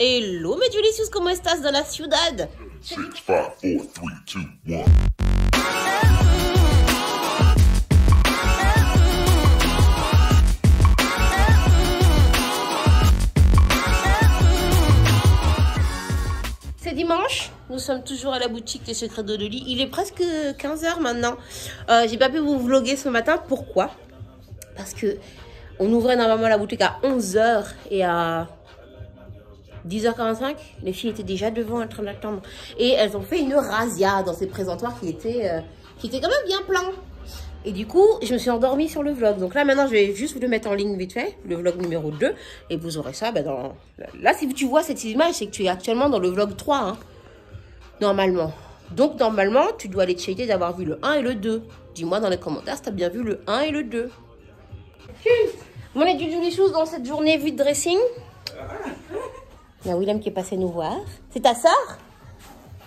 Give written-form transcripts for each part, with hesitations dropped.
Hello mes delicious, ¿cómo estás dans la ciudad? 6, 5, 4, 3, 2, 1. C'est dimanche, nous sommes toujours à la boutique des Secrets de Loli. Il est presque 15 h maintenant. J'ai pas pu vous vlogger ce matin. Pourquoi? Parce que on ouvrait normalement la boutique à 11 h et à 10 h 45, les filles étaient déjà devant en train d'attendre. Et elles ont fait une razzia dans ces présentoirs qui étaient quand même bien pleins. Et du coup, je me suis endormie sur le vlog. Donc là, maintenant, je vais juste vous le mettre en ligne vite fait, le vlog numéro 2. Et vous aurez ça dans... Là, si tu vois cette image, c'est que tu es actuellement dans le vlog 3, hein, normalement. Donc, normalement, tu dois aller checker d'avoir vu le 1 et le 2. Dis-moi dans les commentaires si tu as bien vu le 1 et le 2. On est du Julie Shoes dans cette journée vue de dressing. Il y a Willem qui est passé nous voir. C'est ta soeur?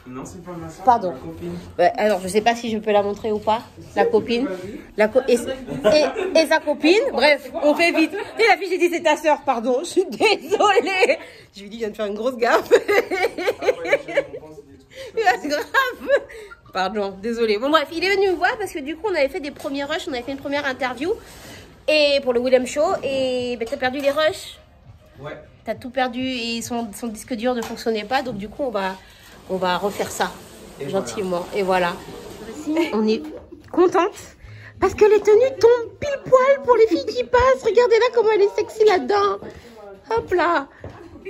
Non, c'est pas ma soeur. Pardon. Ma copine. Alors, je sais pas si je peux la montrer ou pas. La copine. Et sa copine. Bref, on fait vite. Et la fille, j'ai dit c'est ta soeur, pardon. Je suis désolée. Je lui ai dit, je viens de faire une grosse gaffe. C'est grave. Pardon, désolée. Bon, bref, il est venu me voir parce que du coup, on avait fait des premiers rushs. On avait fait une première interview. Et pour le Willem Show. Et ben, t'as perdu les rushs. Ouais. T'as tout perdu et son disque dur ne fonctionnait pas. Donc, du coup, on va refaire ça Et gentiment. Voilà. Et voilà. On est contente parce que les tenues tombent pile poil pour les filles qui passent. Regardez là comment elle est sexy là-dedans. Hop là.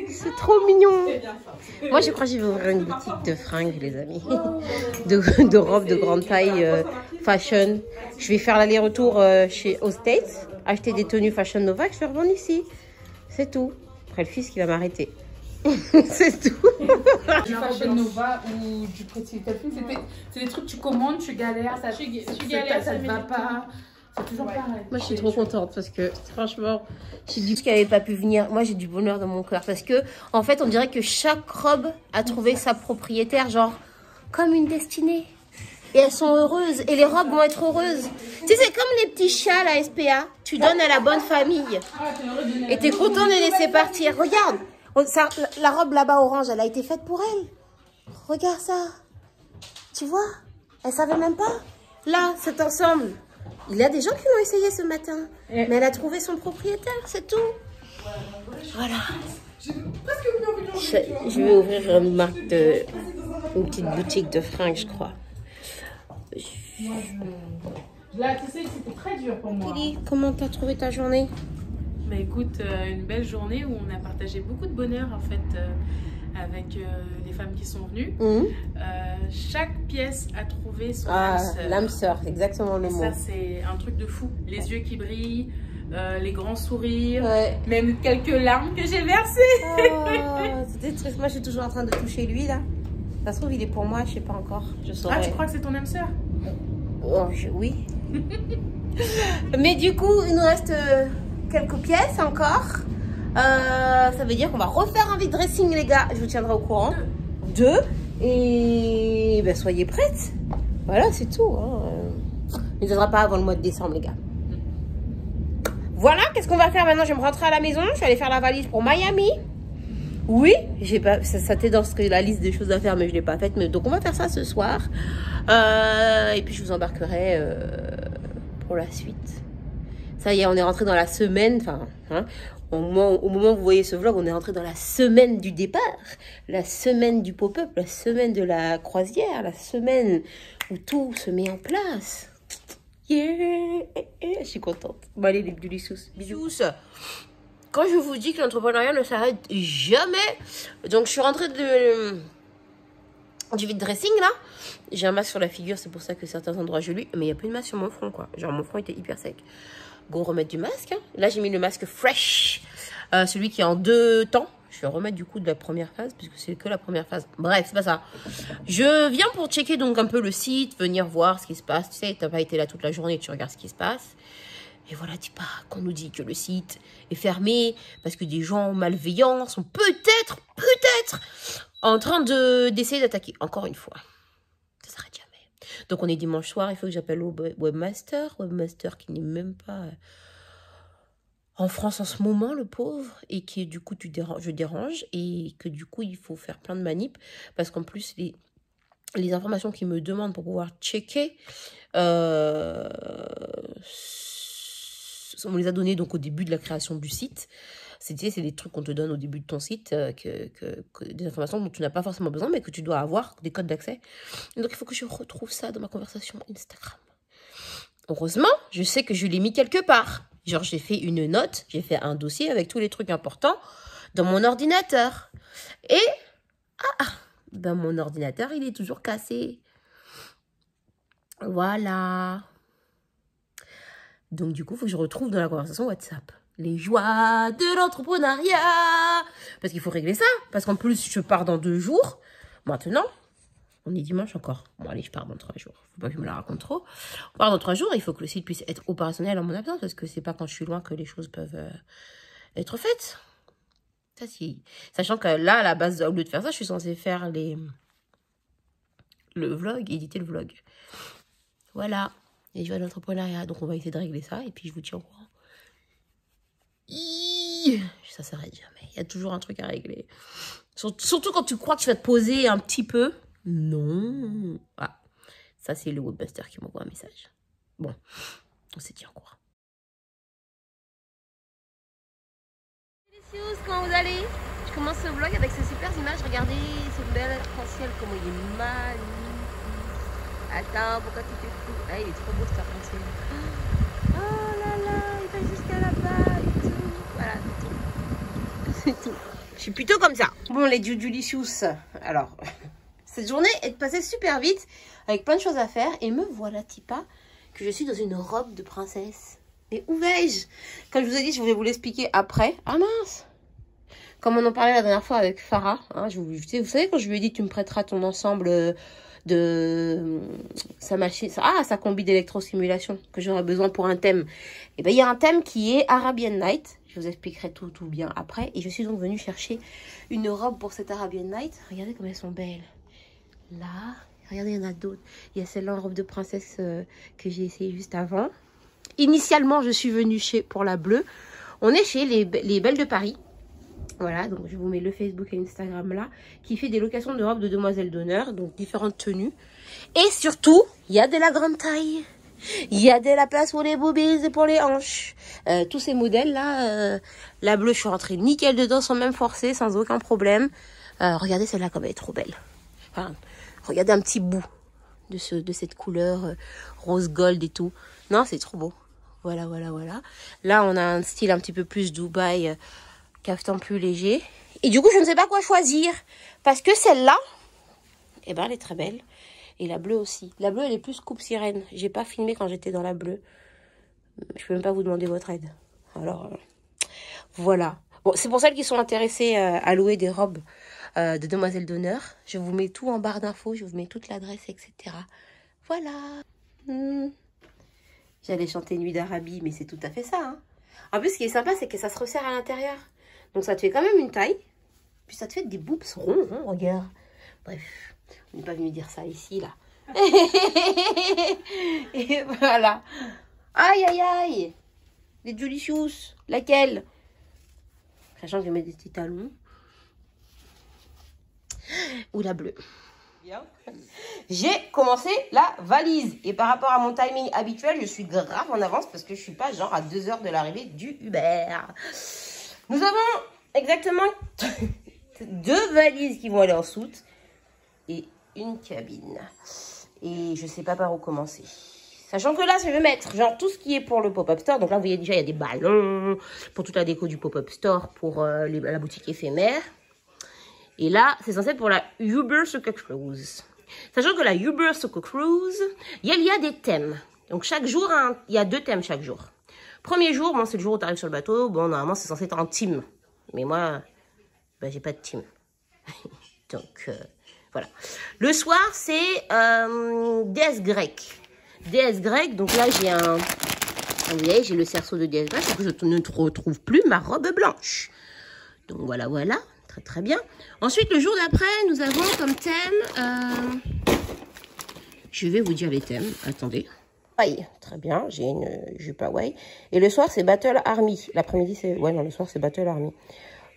C'est trop mignon. Moi, je crois que je vais ouvrir une boutique de fringues, les amis. De robes de grande taille fashion. Je vais faire l'aller-retour aux States. Acheter des tenues Fashion Nova. Je vais revendre ici. C'est tout. Après, le fils qui va m'arrêter. C'est tout. Du Fashion Nova ou du Pretty Little Thing, c'est des trucs que tu commandes, tu galères, ça ne va pas. C'est toujours pareil. Moi, je suis trop contente parce que franchement, j'ai dit qu'elle n'avait pas pu venir. Moi, j'ai du bonheur dans mon cœur parce que, en fait, on dirait que chaque robe a trouvé sa propriétaire, genre comme une destinée. Et elles sont heureuses et les robes vont être heureuses. Tu sais, c'est comme les petits chats à la SPA. Tu donnes à la bonne famille et tu es content de les laisser partir. Regarde. La robe là-bas orange, elle a été faite pour elle. Regarde ça. Tu vois? Elle savait même pas. Là, cet ensemble. Il y a des gens qui l'ont essayé ce matin. Mais elle a trouvé son propriétaire, c'est tout. Voilà. Je vais ouvrir une petite boutique de fringues, je crois. Là, tu sais, c'était très dur pour moi. Kelly, comment t'as trouvé ta journée? Bah écoute, une belle journée où on a partagé beaucoup de bonheur en fait avec les femmes qui sont venues. Chaque pièce a trouvé son âme sœur. L'âme sœur, exactement le mot. Ça c'est un truc de fou. Les yeux qui brillent, les grands sourires, Ouais. même quelques larmes que j'ai versées. C'était triste. Moi, je suis toujours en train de toucher lui là. Ça se trouve, il est pour moi, je sais pas encore. Je saurais. Ah, tu crois que c'est ton âme sœur? Oh, oui. Mais du coup, il nous reste quelques pièces encore. Ça veut dire qu'on va refaire un vide dressing, les gars. Je vous tiendrai au courant. Deux. Et ben, soyez prêtes. Voilà, c'est tout. Hein. Il ne viendra pas avant le mois de décembre, les gars. Voilà, qu'est-ce qu'on va faire maintenant? Je vais me rentrer à la maison. Je vais aller faire la valise pour Miami. Oui, j'ai pas, ça était dans la liste des choses à faire, mais je ne l'ai pas faite. Mais, donc, on va faire ça ce soir. Et puis, je vous embarquerai pour la suite. Ça y est, on est rentré dans la semaine. Enfin, hein, au moment où vous voyez ce vlog, on est rentré dans la semaine du départ. La semaine du pop-up, la semaine de la croisière, la semaine où tout se met en place. Yeah! Je suis contente. Bon, allez, les bisous. Bisous. Quand je vous dis que l'entrepreneuriat ne s'arrête jamais, donc je suis rentrée du vide dressing là. J'ai un masque sur la figure, c'est pour ça que certains endroits je lui, mais il n'y a plus de masque sur mon front quoi. Genre mon front était hyper sec. Go remettre du masque. Hein. Là j'ai mis le masque fresh, celui qui est en 2 temps. Je vais remettre du coup de la première phase puisque c'est que la première phase. Bref, c'est pas ça. Je viens pour checker donc un peu le site, venir voir ce qui se passe. Tu sais, t'as pas été là toute la journée, tu regardes ce qui se passe. Et voilà, dis pas qu'on nous dit que le site est fermé parce que des gens malveillants sont peut-être en train d'essayer d'attaquer. Encore une fois, ça s'arrête jamais. Donc on est dimanche soir, il faut que j'appelle au webmaster qui n'est même pas en France en ce moment, le pauvre, et qui du coup je dérange, et que du coup il faut faire plein de manips, parce qu'en plus les informations qu'ils me demandent pour pouvoir checker, on les a données donc au début de la création du site. C'est des trucs qu'on te donne au début de ton site, des informations dont tu n'as pas forcément besoin, mais que tu dois avoir, des codes d'accès. Donc il faut que je retrouve ça dans ma conversation Instagram. Heureusement, je sais que je l'ai mis quelque part. Genre, j'ai fait une note, j'ai fait un dossier avec tous les trucs importants dans mon ordinateur. Et, ben mon ordinateur, il est toujours cassé. Voilà. Donc, du coup, il faut que je retrouve dans la conversation WhatsApp les joies de l'entrepreneuriat. Parce qu'il faut régler ça. Parce qu'en plus, je pars dans 2 jours. Maintenant, on est dimanche encore. Bon, allez, je pars dans 3 jours. Faut pas que je me la raconte trop. On part dans 3 jours. Il faut que le site puisse être opérationnel en mon absence. Parce que c'est pas quand je suis loin que les choses peuvent être faites. Ça, si. Sachant que là, à la base, au lieu de faire ça, je suis censée faire le vlog, éditer le vlog. Voilà. Les joies de l'entrepreneuriat. Donc, on va essayer de régler ça. Et puis, je vous tiens au courant. Ça s'arrête jamais. Il y a toujours un truc à régler. Surtout quand tu crois que tu vas te poser un petit peu. Non. Ah, ça, c'est le webmaster qui m'envoie un message. Bon, on se tient au courant. Délicieux, comment vous allez? Je commence ce vlog avec ces super images. Regardez ce bel arc-en-ciel, comment il est magnifique. Attends, pourquoi tu fais fou? Ah, il est trop beau cet arc-en-ciel. Oh là là, il va jusqu'à là-bas et tout. Voilà, c'est tout. C'est tout. Je suis plutôt comme ça. Bon, les Dudulicious. Alors, cette journée est passée super vite, avec plein de choses à faire. Et me voilà, Tipa, que je suis dans une robe de princesse. Mais où vais-je? Comme je vous ai dit, je voulais vous l'expliquer après. Ah mince! Comme on en parlait la dernière fois avec Farah. Hein, vous savez, quand je lui ai dit, tu me prêteras ton ensemble de sa machine, sa combi d'électrosimulation que j'aurais besoin pour un thème. Et ben il y a un thème qui est Arabian Night. Je vous expliquerai tout bien après. Et je suis donc venue chercher une robe pour cette Arabian Night. Regardez comme elles sont belles. Là, regardez, il y en a d'autres. Il y a celle-là en robe de princesse que j'ai essayé juste avant. Initialement, je suis venue pour la bleue. On est chez les Belles de Paris. Voilà, donc je vous mets le Facebook et Instagram là, qui fait des locations de robes de demoiselles d'honneur, donc différentes tenues. Et surtout, il y a de la grande taille. Il y a de la place pour les boobies et pour les hanches. Tous ces modèles là, la bleue, je suis rentrée nickel dedans sans même forcer, sans aucun problème. Regardez celle-là comme elle est trop belle. Enfin, regardez un petit bout de cette couleur rose gold et tout. Non, c'est trop beau. Voilà. Là, on a un style un petit peu plus Dubaï, caftan plus léger. Et du coup, je ne sais pas quoi choisir. Parce que celle-là, eh ben, elle est très belle. Et la bleue aussi. La bleue, elle est plus coupe sirène. J'ai pas filmé quand j'étais dans la bleue. Je peux même pas vous demander votre aide. Alors, voilà. Bon, c'est pour celles qui sont intéressées à louer des robes de demoiselles d'honneur. Je vous mets tout en barre d'infos. Je vous mets toute l'adresse, etc. Voilà. J'allais chanter Nuit d'Arabie, mais c'est tout à fait ça. Hein. En plus, ce qui est sympa, c'est que ça se resserre à l'intérieur. Donc, ça te fait quand même une taille. Puis, ça te fait des boobs ronds, hein, regarde. Bref, on n'est pas venu dire ça ici, là. Et voilà. Aïe. Les Jolicious. Laquelle? Sachant que je vais mettre des petits talons. Ou la bleue. Bien. J'ai commencé la valise. Et par rapport à mon timing habituel, je suis grave en avance parce que je suis pas genre à 2 heures de l'arrivée du Uber. Nous avons exactement 2 valises qui vont aller en soute et une cabine. Et je sais pas par où commencer. Sachant que là, je vais mettre genre tout ce qui est pour le pop-up store. Donc là, vous voyez déjà, il y a des ballons pour toute la déco du pop-up store, pour la boutique éphémère. Et là, c'est censé être pour la Uber Sucker Cruise. Sachant que la Uber Sucker Cruise, il y a des thèmes. Donc chaque jour, il y a 2 thèmes chaque jour. Premier jour, bon, c'est le jour où tu arrives sur le bateau. Bon, normalement, c'est censé être en team. Mais moi, ben, j'ai pas de team. Donc, voilà. Le soir, c'est déesse grecque. Déesse grecque, donc là, j'ai vous voyez, j'ai le cerceau de déesse grecque, donc je ne retrouve plus ma robe blanche. Donc, voilà. Très bien. Ensuite, le jour d'après, nous avons comme thème... je vais vous dire les thèmes. Attendez. Hawaii. Très bien, j'ai une jupe Hawaii. Et le soir, c'est Battle Army. L'après-midi, c'est... Ouais, non, le soir, c'est Battle Army.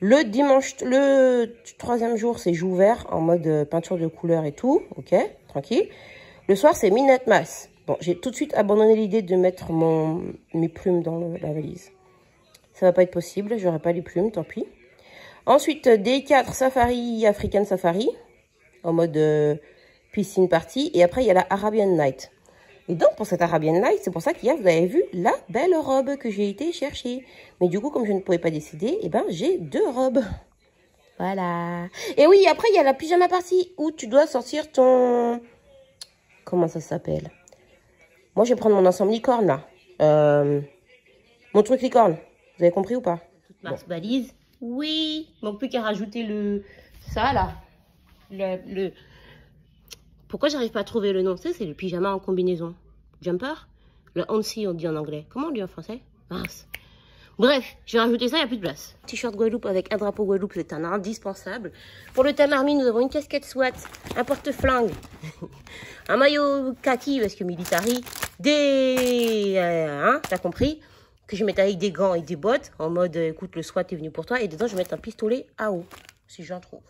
Le dimanche, le troisième jour, c'est joue vert en mode peinture de couleur et tout. Ok, tranquille. Le soir, c'est Midnight Mass. Bon, j'ai tout de suite abandonné l'idée de mettre mes plumes dans la valise. Ça va pas être possible, j'aurai pas les plumes, tant pis. Ensuite, D4 Safari, African Safari, en mode piscine party. Et après, il y a la Arabian Night. Et donc, pour cette Arabian Night, c'est pour ça qu'hier, vous avez vu la belle robe que j'ai été chercher. Mais du coup, comme je ne pouvais pas décider, eh ben, j'ai 2 robes. Voilà. Et oui, après, il y a la pyjama party où tu dois sortir ton... Comment ça s'appelle? Moi, je vais prendre mon ensemble licorne, là. Mon truc licorne. Vous avez compris ou pas? Toute ma valise. Oui. Il manque plus qu'à rajouter ça, là. Pourquoi j'arrive pas à trouver le nom? C'est le pyjama en combinaison. Jumper? Le hansi, on dit en anglais. Comment on dit en français? Mince. Bref, je vais rajouter ça, il n'y a plus de place. T-shirt Guadeloupe avec un drapeau Guadeloupe, c'est un indispensable. Pour le Tan Army, nous avons une casquette SWAT, un porte-flingue, un maillot kaki, parce que military, t'as compris? Que je mette avec des gants et des bottes, en mode, écoute, le SWAT est venu pour toi. Et dedans, je vais mettre un pistolet à eau, si j'en trouve.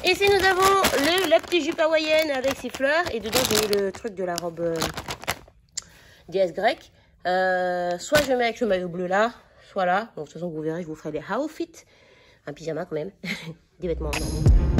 Ici, nous avons la petite jupe hawaïenne avec ses fleurs. Et dedans, j'ai mis le truc de la robe déesse grecque. Soit je mets avec le maillot bleu là, soit là. Donc, de toute façon, vous verrez, je vous ferai des outfits. Un pyjama quand même. Des vêtements normaux.